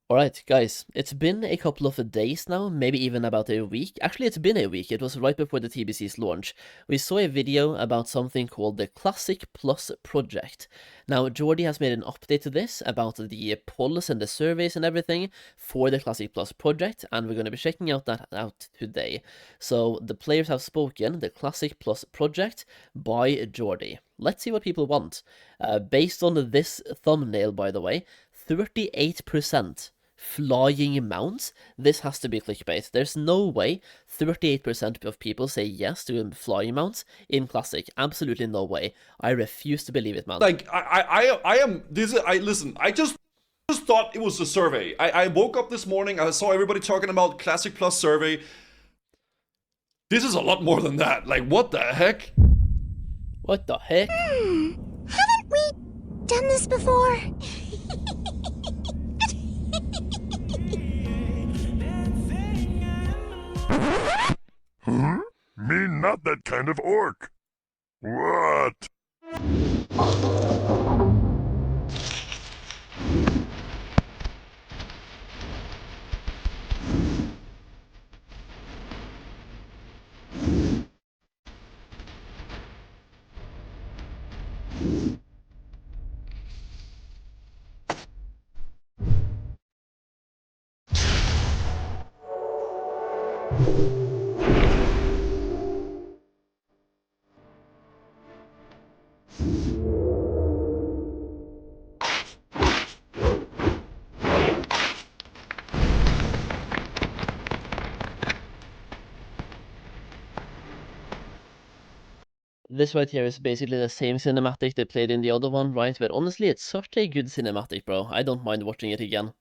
Alright, guys, it's been a couple of days now, maybe even about a week. Actually, it's been a week. It was right before the TBC's launch. We saw a video about something called the Classic Plus project. Now, Jordi has made an update to this about the polls and the surveys and everything for the Classic Plus project, and we're going to be checking that out today. So, the players have spoken, the Classic Plus project by Jordi. Let's see what people want. Based on this thumbnail, by the way, 38% flying mounts. This has to be clickbait. There's no way 38% of people say yes to flying mounts in Classic. Absolutely no way. I refuse to believe it, man. Like I am this is I listen, I just thought it was a survey. I woke up this morning, I saw everybody talking about Classic Plus survey. This is a lot more than that. Like, what the heck? What the heck? Haven't we done this before? Huh? Me not that kind of orc. What? This right here is basically the same cinematic they played in the other one, right? But honestly, it's such a good cinematic, bro. I don't mind watching it again.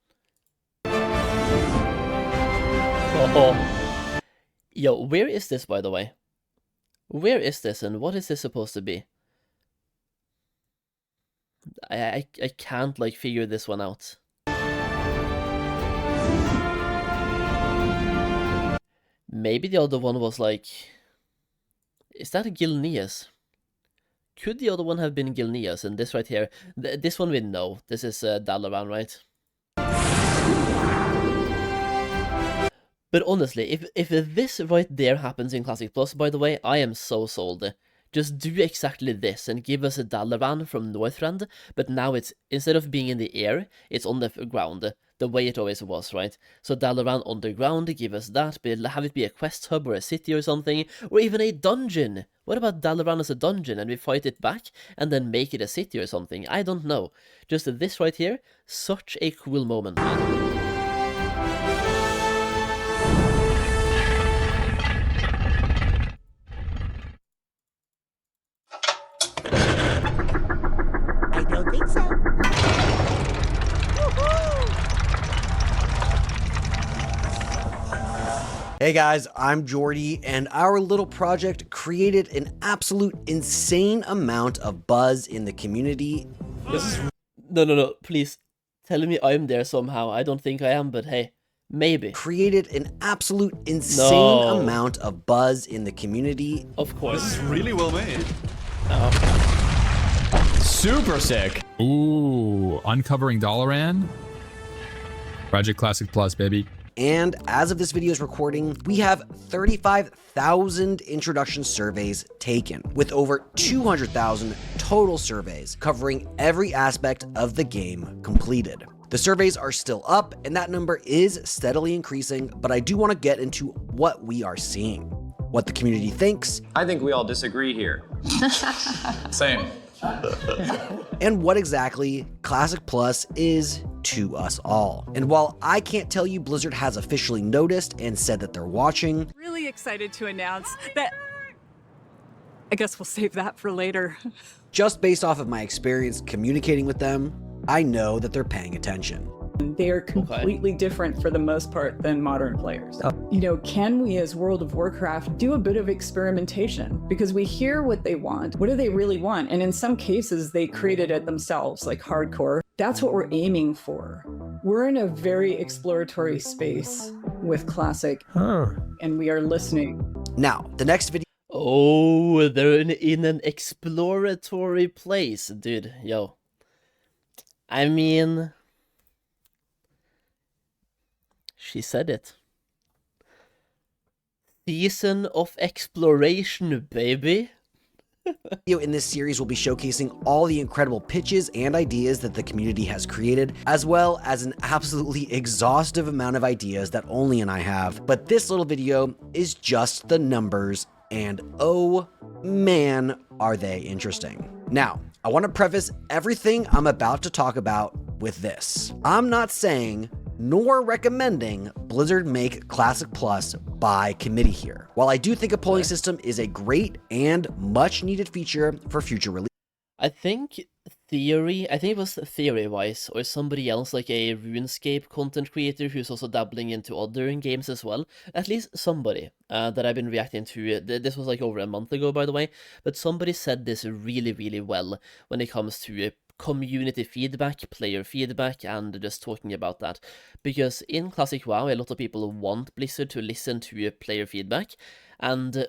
Oh. Yo, where is this, by the way? Where is this, and what is this supposed to be? I can't, like, figure this one out. Maybe the other one was, like... Is that a Gilneas? Could the other one have been Gilneas? And this right here... this one we know. This is Dalaran, right? But honestly, if this right there happens in Classic Plus, by the way, I am so sold. Just do exactly this and give us a Dalaran from Northrend, but now it's, instead of being in the air, it's on the ground, the way it always was, right? So Dalaran on the ground, give us that, but have it be a quest hub or a city or something, or even a dungeon. What about Dalaran as a dungeon and we fight it back and then make it a city or something? I don't know. Just this right here, such a cool moment, man. I don't think so. Hey guys, I'm Jordi, and our little project created an absolute insane amount of buzz in the community. No, please. Tell me I'm there somehow. I don't think I am, but hey, maybe. Created an absolute insane amount of buzz in the community. Of course. This is really well made. Super sick. Ooh, Uncovering Dalaran. Project Classic Plus, baby. And as of this video's recording, we have 35,000 introduction surveys taken, with over 200,000 total surveys covering every aspect of the game completed. The surveys are still up, and that number is steadily increasing, but I do want to get into what we are seeing, what the community thinks. I think we all disagree here. Same. And what exactly Classic Plus is to us all. And while I can't tell you Blizzard has officially noticed and said that they're watching, Really excited to announce that... I guess we'll save that for later. just based off of my experience communicating with them, I know that they're paying attention. They are completely different for the most part than modern players. You know, can we as World of Warcraft do a bit of experimentation? Because we hear what they want. What do they really want? And in some cases, they created it themselves, like hardcore. That's what we're aiming for. We're in a very exploratory space with Classic, and we are listening. Now, the next video. Oh, they're in an exploratory place, dude. Yo. I mean... She said it. Season of exploration, baby. Video in this series will be showcasing all the incredible pitches and ideas that the community has created, as well as an absolutely exhaustive amount of ideas that only I have. But this little video is just the numbers, and oh man, are they interesting. Now, I want to preface everything I'm about to talk about with this. I'm not saying nor recommending Blizzard make Classic Plus by committee here. While I do think a polling system is a great and much needed feature for future release. I think it was Theory-wise, or somebody else like a RuneScape content creator who's also dabbling into other games as well. At least somebody that I've been reacting to. This was like over a month ago, by the way, but somebody said this really, really well when it comes to community feedback, player feedback, and just talking about that. Because in Classic WoW, a lot of people want Blizzard to listen to player feedback, and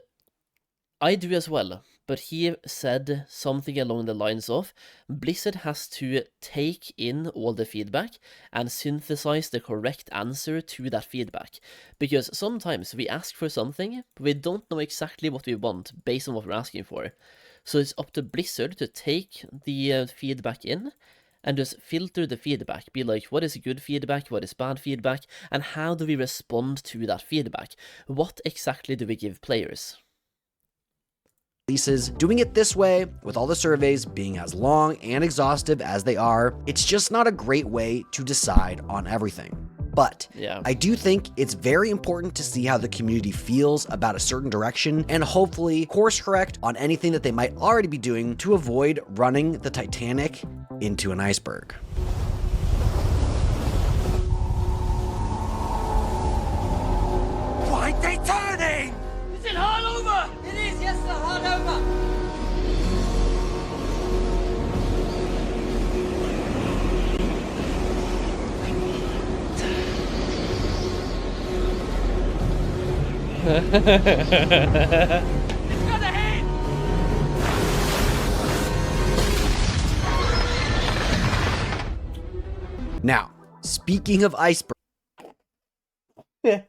I do as well. But he said something along the lines of, Blizzard has to take in all the feedback and synthesize the correct answer to that feedback. Because sometimes we ask for something, but we don't know exactly what we want based on what we're asking for. So it's up to Blizzard to take the feedback in and just filter the feedback. Be like, what is good feedback, what is bad feedback, and how do we respond to that feedback? What exactly do we give players? Releases. Doing it this way, with all the surveys being as long and exhaustive as they are, it's just not a great way to decide on everything. But yeah, I do think it's very important to see how the community feels about a certain direction and hopefully course correct on anything that they might already be doing to avoid running the Titanic into an iceberg. Why are they turning? Is it hard over? It is, yes, the hard over. It's gonna hit! Now, speaking of iceberg. This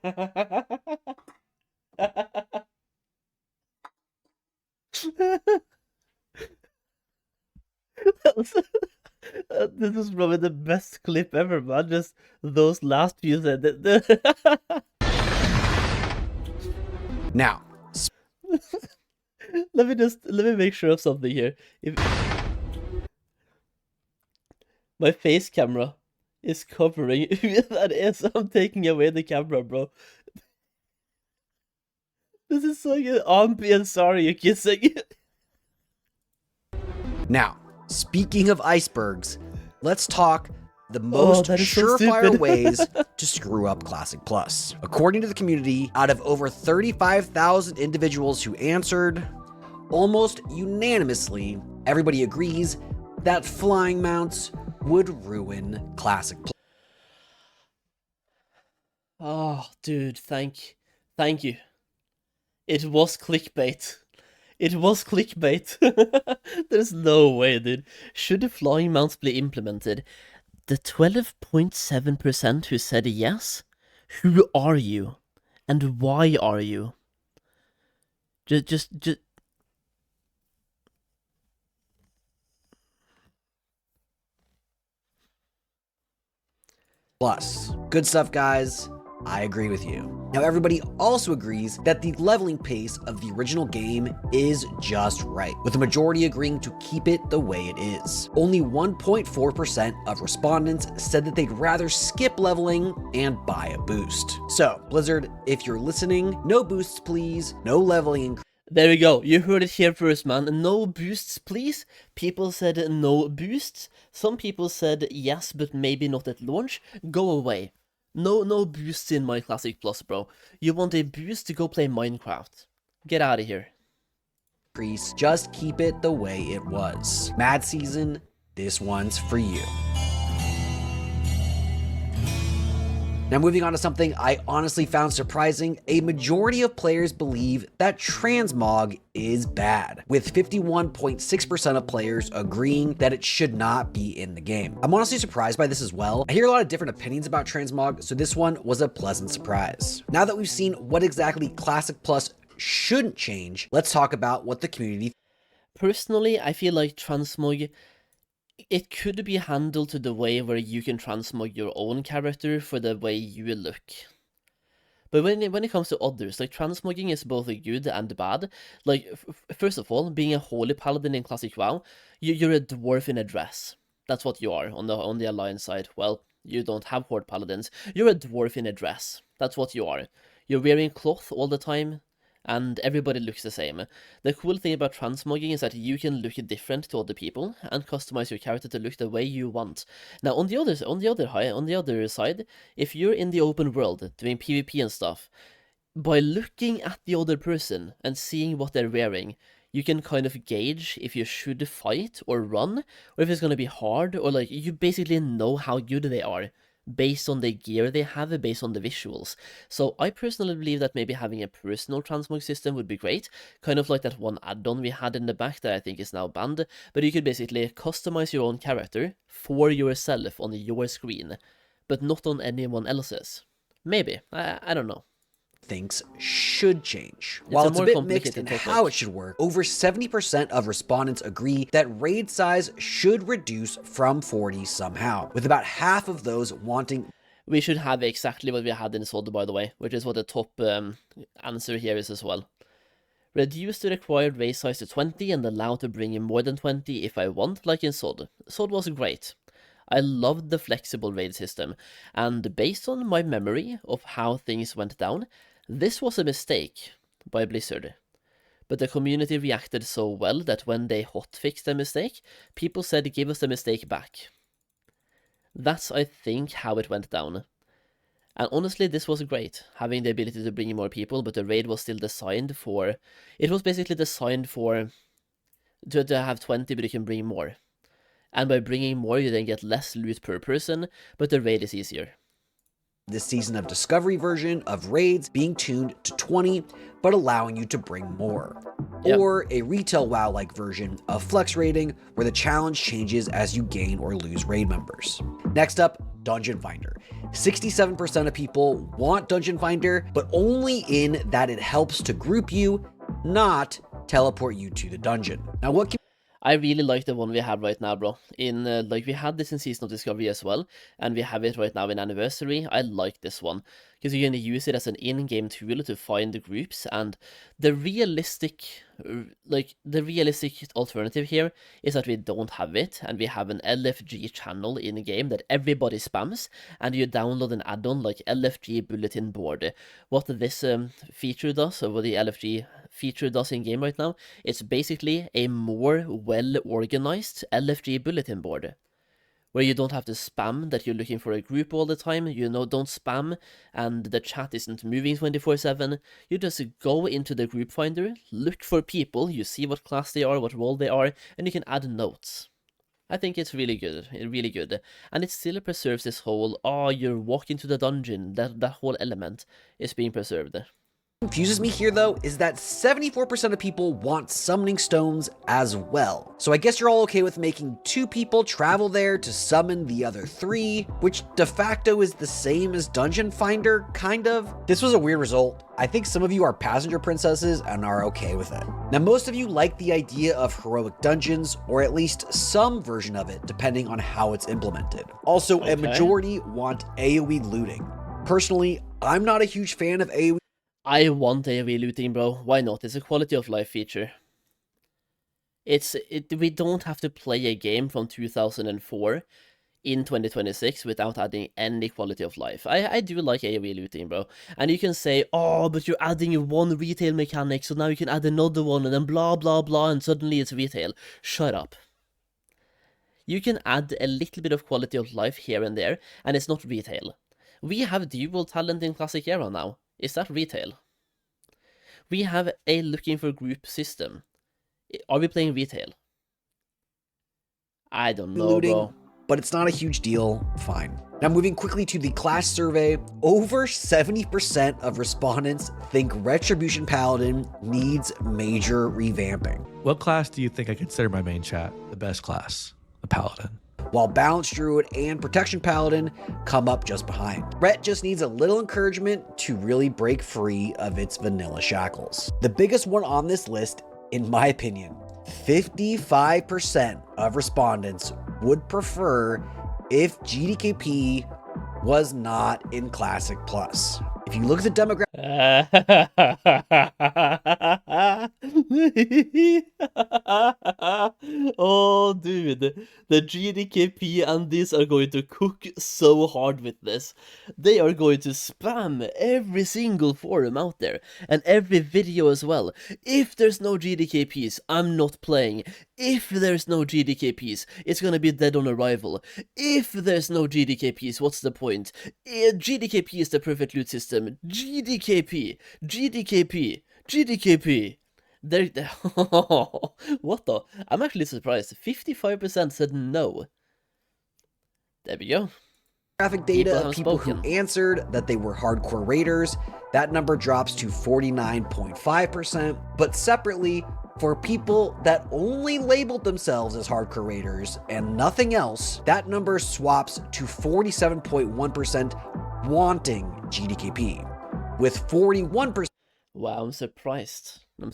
is probably the best clip ever, man. Just those last few sentences. Now, let me make sure of something here. If my face camera is covering who that is, I'm taking away the camera, bro. This is so good. Ampi and sorry, you're kissing. Now, speaking of icebergs, let's talk the most that is so surefire stupid. ways to screw up Classic Plus. According to the community, out of over 35,000 individuals who answered, almost unanimously, everybody agrees that flying mounts would ruin Classic Plus. Oh, dude, thank you. It was clickbait. It was clickbait. There's no way, dude. Should the flying mounts be implemented? The 12.7% who said yes, who are you? And why are you? Just... Plus, good stuff, guys. I agree with you. Now, everybody also agrees that the leveling pace of the original game is just right, with the majority agreeing to keep it the way it is. Only 1.4% of respondents said that they'd rather skip leveling and buy a boost. So, Blizzard, if you're listening, no boosts please, no leveling. There we go, you heard it here first, man. No boosts, please. People said no boosts. Some people said yes, but maybe not at launch. Go away. No boosts in my Classic Plus, bro. You want a boost to go play Minecraft. Get out of here. Just keep it the way it was. Mad Season, this one's for you. Now moving on to something I honestly found surprising, a majority of players believe that Transmog is bad, with 51.6% of players agreeing that it should not be in the game. I'm honestly surprised by this as well. I hear a lot of different opinions about Transmog, so this one was a pleasant surprise. Now that we've seen what exactly Classic Plus shouldn't change, let's talk about what the community. Personally, I feel like Transmog, it could be handled to the way where you can transmog your own character for the way you look. But when it comes to others, like, transmogging is both good and bad. Like, first of all, being a holy paladin in Classic WoW, you're a dwarf in a dress. That's what you are on the Alliance side. Well, you don't have horde paladins. You're a dwarf in a dress. That's what you are. You're wearing cloth all the time, and everybody looks the same. The cool thing about transmogging is that you can look different to other people and customize your character to look the way you want. Now, on the other side, if you're in the open world doing PvP and stuff, by looking at the other person and seeing what they're wearing, you can kind of gauge if you should fight or run, or if it's going to be hard, or like, you basically know how good they are based on the gear they have, based on the visuals. So I personally believe that maybe having a personal transmog system would be great, kind of like that one add-on we had in the back that I think is now banned, but you could basically customize your own character for yourself on your screen, but not on anyone else's. Maybe, I don't know. Thinks should change. While it's a bit mixed in how it should work, over 70% of respondents agree that raid size should reduce from 40 somehow, with about half of those wanting. We should have exactly what we had in SOD, by the way, which is what the top answer here is as well. Reduce the required raid size to 20 and allow to bring in more than 20 if I want, like in SOD. SOD was great. I loved the flexible raid system, and based on my memory of how things went down, this was a mistake by Blizzard. But the community reacted so well that when they hotfixed the mistake, people said give us the mistake back. That's, I think, how it went down. And honestly, this was great, having the ability to bring in more people, but the raid was still designed for... It was basically designed for... to have 20, but you can bring more. And by bringing more, you then get less loot per person, but the raid is easier. This season of Discovery version of raids being tuned to 20, but allowing you to bring more. Yep. Or a retail WoW-like version of flex raiding, where the challenge changes as you gain or lose raid members. Next up, Dungeon Finder. 67% of people want Dungeon Finder, but only in that it helps to group you, not teleport you to the dungeon. Now, what can... I really like the one we have right now, bro. Like, we had this in Season of Discovery as well, and we have it right now in Anniversary. I like this one, because you can use it as an in-game tool to find the groups, and the realistic alternative here is that we don't have it, and we have an LFG channel in-game that everybody spams, and you download an add-on like LFG Bulletin Board. What this feature does, or what the LFG feature does in-game right now, it's basically a more well-organized LFG Bulletin Board, where you don't have to spam that you're looking for a group all the time, don't spam, and the chat isn't moving 24/7. You just go into the group finder, look for people, you see what class they are, what role they are, and you can add notes. I think it's really good, and it still preserves this whole, you're walking to the dungeon, that whole element is being preserved. Confuses me here though is that 74% of people want summoning stones as well. So I guess you're all okay with making 2 people travel there to summon the other 3, which de facto is the same as Dungeon Finder, kind of. This was a weird result. I think some of you are passenger princesses and are okay with it. Now, most of you like the idea of heroic dungeons, or at least some version of it, depending on how it's implemented. Also, a majority want AoE looting. Personally, I'm not a huge fan of AoE. I want AoE looting, bro. Why not? It's a quality of life feature. We don't have to play a game from 2004 in 2026 without adding any quality of life. I do like AoE looting, bro. And you can say, but you're adding one retail mechanic, so now you can add another one, and then blah, blah, blah, and suddenly it's retail. Shut up. You can add a little bit of quality of life here and there, and it's not retail. We have dual talent in Classic Era now. Is that retail? We have a looking for group system. Are we playing retail? I don't know, bro. but it's not a huge deal, fine. Now moving quickly to the class survey, over 70% of respondents think Retribution Paladin needs major revamping. What class do you think I consider my main chat the best class? The Paladin. While Balanced Druid and Protection Paladin come up just behind. Ret just needs a little encouragement to really break free of its vanilla shackles. The biggest one on this list, in my opinion, 55% of respondents would prefer if GDKP was not in Classic Plus. If you look at the demographic, oh, dude, the GDKP and this are going to cook so hard with this. They are going to spam every single forum out there and every video as well. If there's no GDKPs, I'm not playing. If there's no GDKPs, it's gonna be dead on arrival. If there's no GDKPs, what's the point? GDKP is the perfect loot system. GDKP. What the? I'm actually surprised. 55% said no. There we go. Graphic data of people who answered that they were hardcore raiders, that number drops to 49.5%, but separately, for people that only labeled themselves as hardcore raiders and nothing else, that number swaps to 47.1% wanting GDKP, with 41%. Wow, I'm surprised. I'm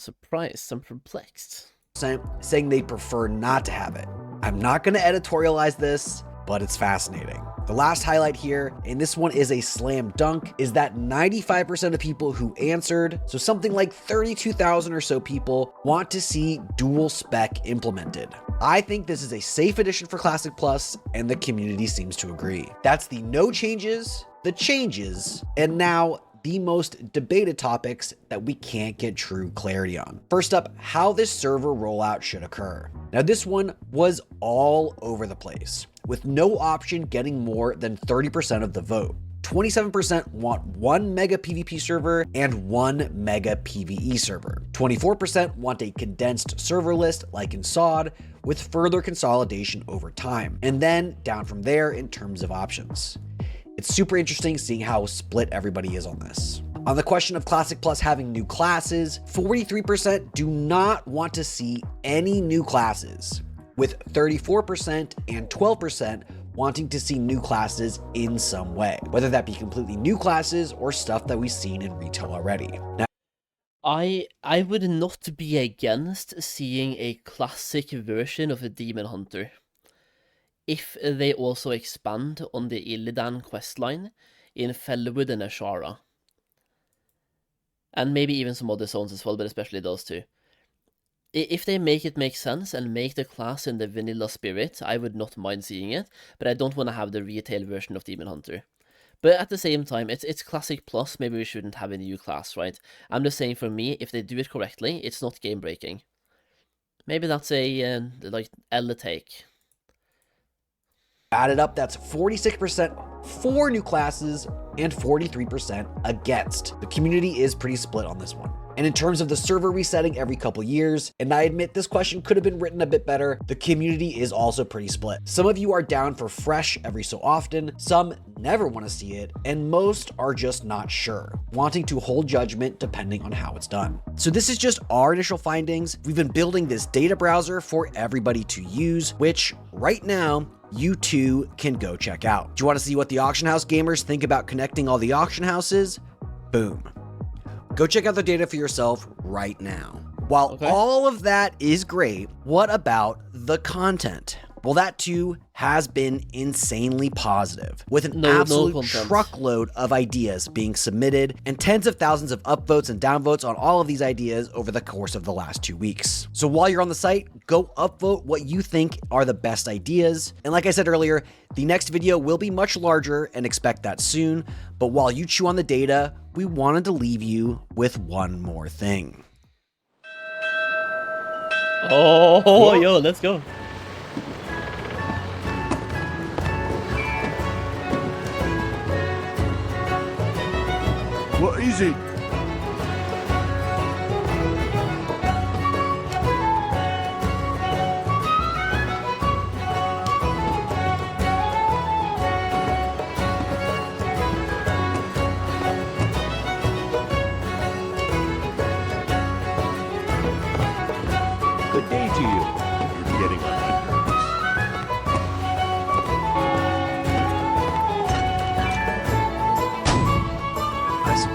perplexed. Saying they prefer not to have it. I'm not going to editorialize this, but it's fascinating. The last highlight here, and this one is a slam dunk, is that 95% of people who answered, so something like 32,000 or so people, want to see dual spec implemented. I think this is a safe addition for Classic Plus, and the community seems to agree. That's the no changes, the changes, and now the most debated topics that we can't get true clarity on. First up, how this server rollout should occur. Now this one was all over the place, with no option getting more than 30% of the vote. 27% want 1 mega PvP server and 1 mega PvE server. 24% want a condensed server list like in SOD, with further consolidation over time, and then down from there in terms of options. It's super interesting seeing how split everybody is on this. On the question of Classic Plus having new classes, 43% do not want to see any new classes, with 34% and 12% wanting to see new classes in some way, whether that be completely new classes or stuff that we've seen in retail already. Now, I would not be against seeing a classic version of a Demon Hunter if they also expand on the Illidan questline in Fellwood and Ashara. And maybe even some other zones as well, but especially those two. If they make it make sense and make the class in the vanilla spirit, I would not mind seeing it, but I don't want to have the retail version of Demon Hunter. But at the same time, it's Classic Plus, maybe we shouldn't have a new class, right? I'm just saying for me, if they do it correctly, it's not game-breaking. Maybe that's a, like, L take. added up, that's 46% for new classes and 43% against. The community is pretty split on this one. And in terms of the server resetting every couple years, and I admit this question could have been written a bit better, the community is also pretty split. Some of you are down for fresh every so often, some never want to see it, and most are just not sure, wanting to hold judgment depending on how it's done. So this is just our initial findings. We've been building this data browser for everybody to use, which right now, you too can go check out. Do you want to see what the auction house gamers think about connecting all the auction houses? Boom. Go check out the data for yourself right now. While all of that is great, what about the content? Well, that too has been insanely positive, with an absolute truckload of ideas being submitted and tens of thousands of upvotes and downvotes on all of these ideas over the course of the last 2 weeks. So while you're on the site, go upvote what you think are the best ideas. And like I said earlier, the next video will be much larger and expect that soon. But while you chew on the data, we wanted to leave you with one more thing. Oh, yo, let's go. Well, easy.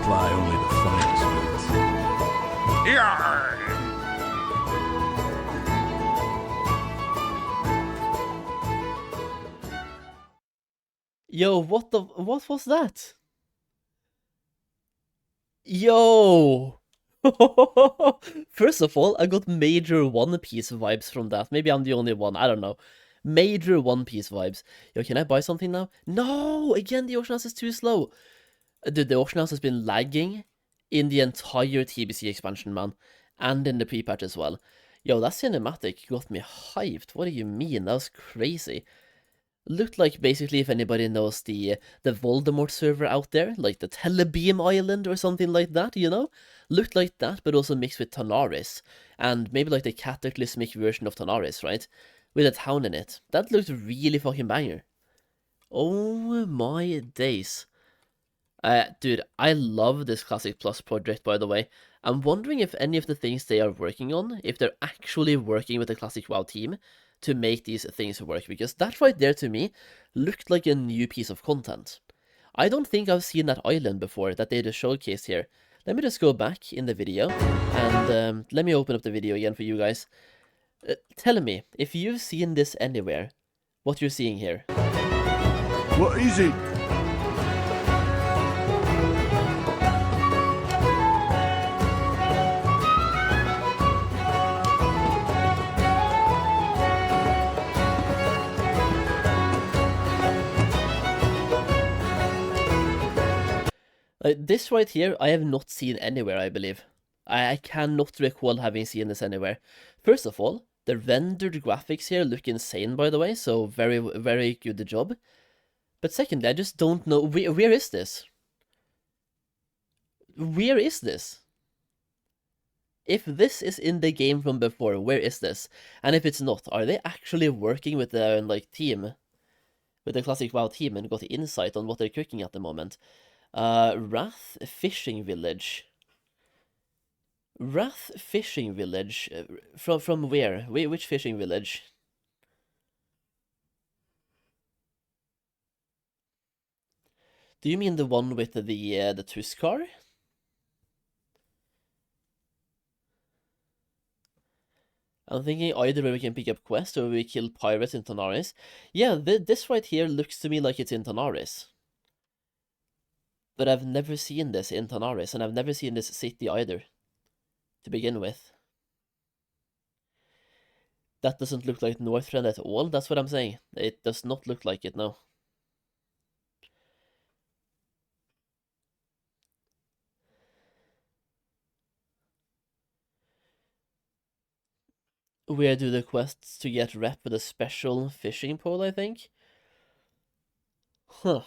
fly only the funniest ones. Yo, what was that? Yo! First of all, I got major One Piece vibes from that. Maybe I'm the only one, I don't know. Major One Piece vibes. Yo, can I buy something now? No! Again, the auction house is too slow. Dude, the auction house has been lagging in the entire TBC expansion, man. And in the pre-patch as well. Yo, that cinematic got me hyped. What do you mean? That was crazy. Looked like, basically, if anybody knows the Voldemort server out there, like the Telebeam Island or something like that, you know? Looked like that, but also mixed with Tanaris. And maybe like the cataclysmic version of Tanaris, right? With a town in it. That looked really fucking banger. Oh my days. Dude, I love this Classic Plus project, by the way. I'm wondering if any of the things they are working on, if they're actually working with the Classic WoW team to make these things work, because that right there to me looked like a new piece of content. I don't think I've seen that island before that they just showcased here. Let me just go back in the video, and let me open up the video again for you guys. Tell me, if you've seen this anywhere, what you're seeing here. What is it? This right here, I have not seen anywhere, I believe. I cannot recall having seen this anywhere. First of all, the rendered graphics here look insane, by the way, so very, very good job. But secondly, I just don't know, where is this? Where is this? If this is in the game from before, where is this? And if it's not, are they actually working with the, like, team? With the Classic WoW team and got insight on what they're cooking at the moment? Wrath Fishing Village. Wrath Fishing Village. From where? Which fishing village? Do you mean the one with the Tuskar? I'm thinking either way we can pick up quests or we kill pirates in Tanaris. Yeah, this right here looks to me like it's in Tanaris. But I've never seen this in Tanaris, and I've never seen this city either, to begin with. That doesn't look like Northrend at all, that's what I'm saying. It does not look like it, no. Where do the quests to get rep with a special fishing pole, I think? Huh.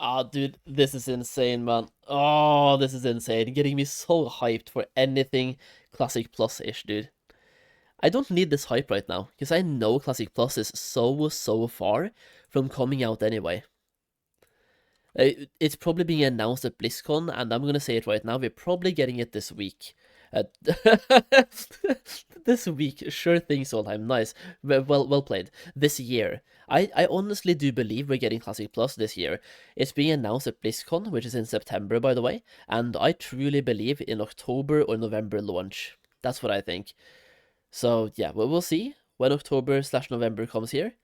Ah, dude, this is insane, man. Oh, this is insane. Getting me so hyped for anything Classic Plus-ish, dude. I don't need this hype right now, because I know Classic Plus is so far from coming out anyway. It's probably being announced at BlizzCon, and I'm gonna say it right now, we're probably getting it this week. This week, sure thing, Solheim, nice. Well played. This year. I honestly do believe we're getting Classic Plus this year. It's being announced at BlizzCon, which is in September, by the way, and I truly believe in October or November launch. That's what I think. So, yeah, we'll see when October/November comes here.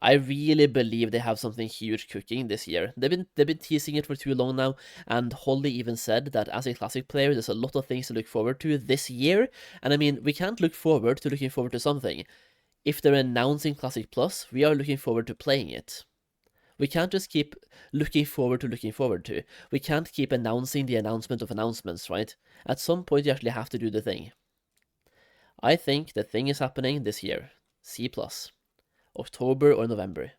I really believe they have something huge cooking this year. They've been teasing it for too long now, and Holly even said that as a Classic player, there's a lot of things to look forward to this year. And I mean, we can't look forward to looking forward to something. If they're announcing Classic Plus, we are looking forward to playing it. We can't just keep looking forward to. We can't keep announcing the announcement of announcements, right? At some point, you actually have to do the thing. I think the thing is happening this year. C+. October or November.